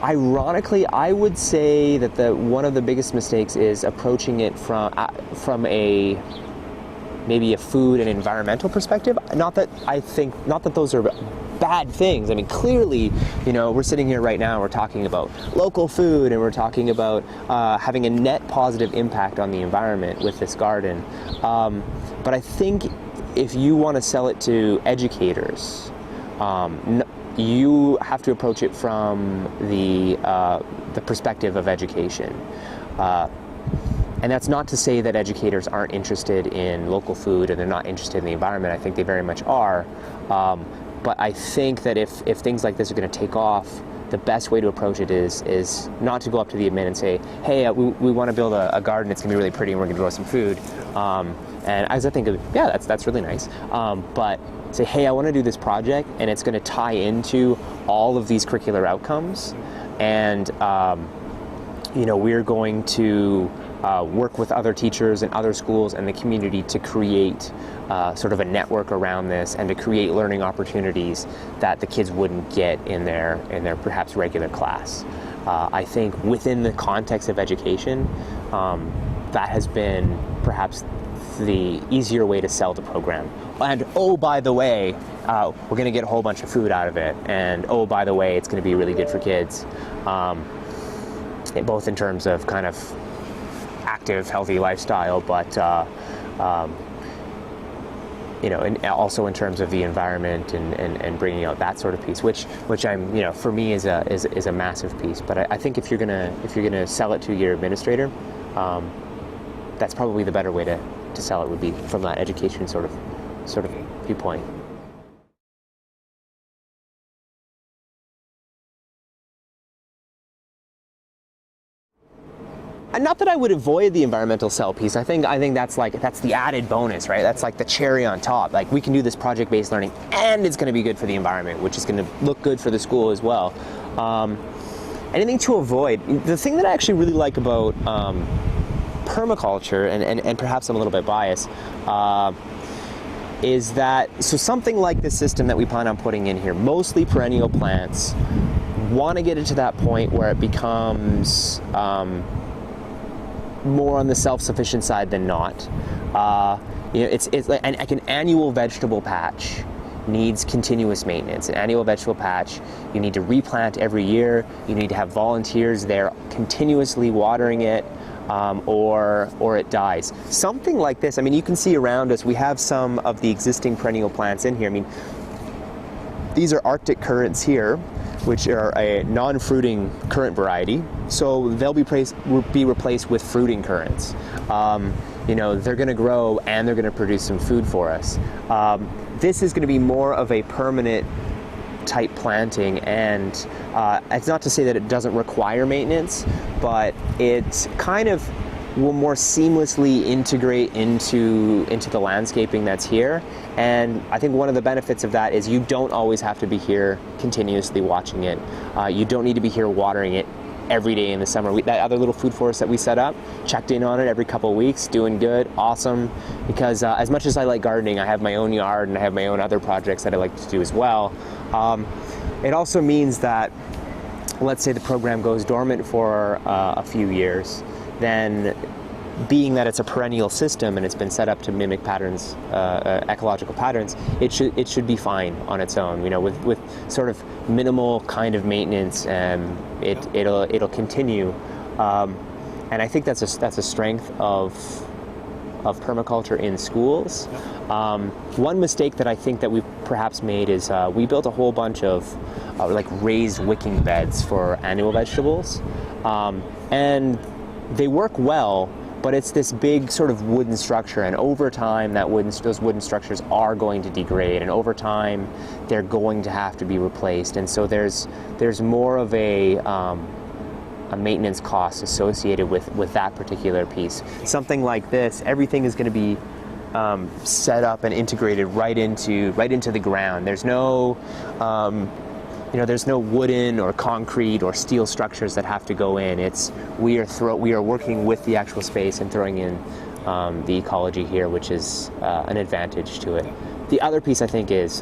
Ironically, I would say that one of the biggest mistakes is approaching it from maybe a food and environmental perspective. Not that those are bad things. I mean, clearly, we're sitting here right now, we're talking about local food, and we're talking about having a net positive impact on the environment with this garden. But I think if you want to sell it to educators, you have to approach it from the perspective of education. And that's not to say that educators aren't interested in local food and they're not interested in the environment. I think they very much are. But I think that if things like this are going to take off, the best way to approach it is not to go up to the admin and say, hey, we want to build a garden, it's going to be really pretty, and we're going to grow some food. And as I think, yeah, that's really nice. But say, hey, I want to do this project, and it's going to tie into all of these curricular outcomes. And, we're going to work with other teachers and other schools and the community to create sort of a network around this and to create learning opportunities that the kids wouldn't get in their perhaps regular class. I think within the context of education, that has been perhaps the easier way to sell the program. And oh, by the way, we're going to get a whole bunch of food out of it. And oh, by the way, it's going to be really good for kids, both in terms of kind of active, healthy lifestyle, but and also in terms of the environment and bringing out that sort of piece, which I'm for me is a massive piece. But I think if you're gonna sell it to your administrator, that's probably the better way to sell it, would be from that education sort of viewpoint. And not that I would avoid the environmental sell piece. I think that's the added bonus, right? That's like the cherry on top. Like, we can do this project-based learning, and it's going to be good for the environment, which is going to look good for the school as well. Anything to avoid? The thing that I actually really like about permaculture, and perhaps I'm a little bit biased, is that something like this system that we plan on putting in here, mostly perennial plants, want to get it to that point where it becomes more on the self-sufficient side than not. It's like an annual vegetable patch needs continuous maintenance. An annual vegetable patch, you need to replant every year. You need to have volunteers there continuously watering it, or it dies. Something like this. I mean, you can see around us, we have some of the existing perennial plants in here. I mean, these are Arctic currants here, which are a non-fruiting currant variety. So they'll be replaced with fruiting currants. They're going to grow and they're going to produce some food for us. This is going to be more of a permanent type planting, and it's not to say that it doesn't require maintenance, but it kind of will more seamlessly integrate into the landscaping that's here. And I think one of the benefits of that is you don't always have to be here continuously watching it. You don't need to be here watering it every day in the summer. That other little food forest that we set up, checked in on it every couple of weeks, doing good, awesome. Because as much as I like gardening, I have my own yard and I have my own other projects that I like to do as well. It also means that, let's say the program goes dormant for a few years, then being that it's a perennial system and it's been set up to mimic patterns, ecological patterns, it should be fine on its own. With sort of minimal kind of maintenance, it'll continue. And I think that's a strength of permaculture in schools. One mistake that I think that we've perhaps made is we built a whole bunch of raised wicking beds for annual vegetables, and they work well, but it's this big sort of wooden structure, and over time those wooden structures are going to degrade, and over time they're going to have to be replaced. And so there's more of a maintenance cost associated with that particular piece. Something like this, everything is going to be set up and integrated right into the ground. There's no there's no wooden or concrete or steel structures that have to go in. We are working with the actual space and throwing in the ecology here, which is an advantage to it. The other piece I think is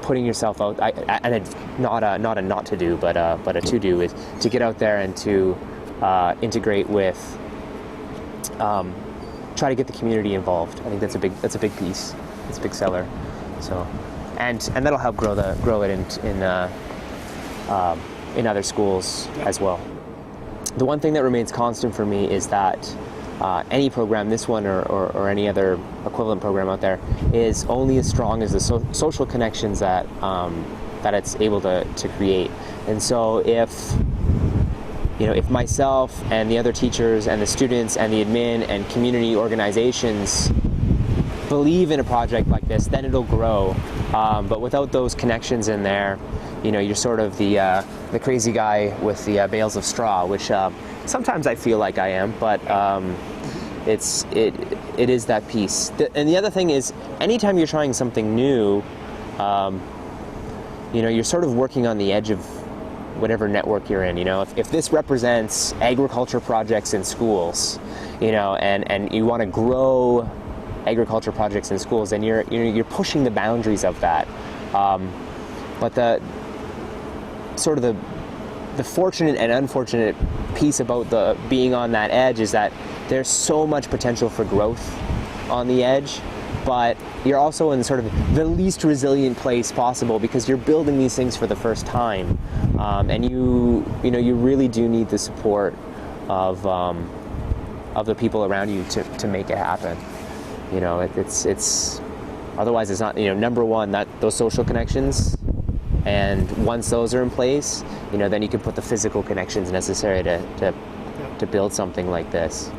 putting yourself out, and it's not a not to do, but a to do, is to get out there and to integrate with, try to get the community involved. I think that's a big piece. It's a big seller. So, and that'll help grow it in other schools as well. The one thing that remains constant for me is that any program, this one or any other equivalent program out there, is only as strong as the social connections that it's able to create. And so if myself and the other teachers and the students and the admin and community organizations believe in a project like this, then it'll grow. But without those connections in there, you're sort of the crazy guy with the bales of straw, which sometimes I feel like I am, but it is that piece. And the other thing is, anytime you're trying something new, you're sort of working on the edge of whatever network you're in. If this represents agriculture projects in schools, and you want to grow agriculture projects in schools, and you're pushing the boundaries of that. But the sort of the fortunate and unfortunate piece about the being on that edge is that there's so much potential for growth on the edge, but you're also in sort of the least resilient place possible because you're building these things for the first time, and you really do need the support of the people around you to make it happen. It's otherwise it's not, number one, that those social connections, and once those are in place, then you can put the physical connections necessary to build something like this.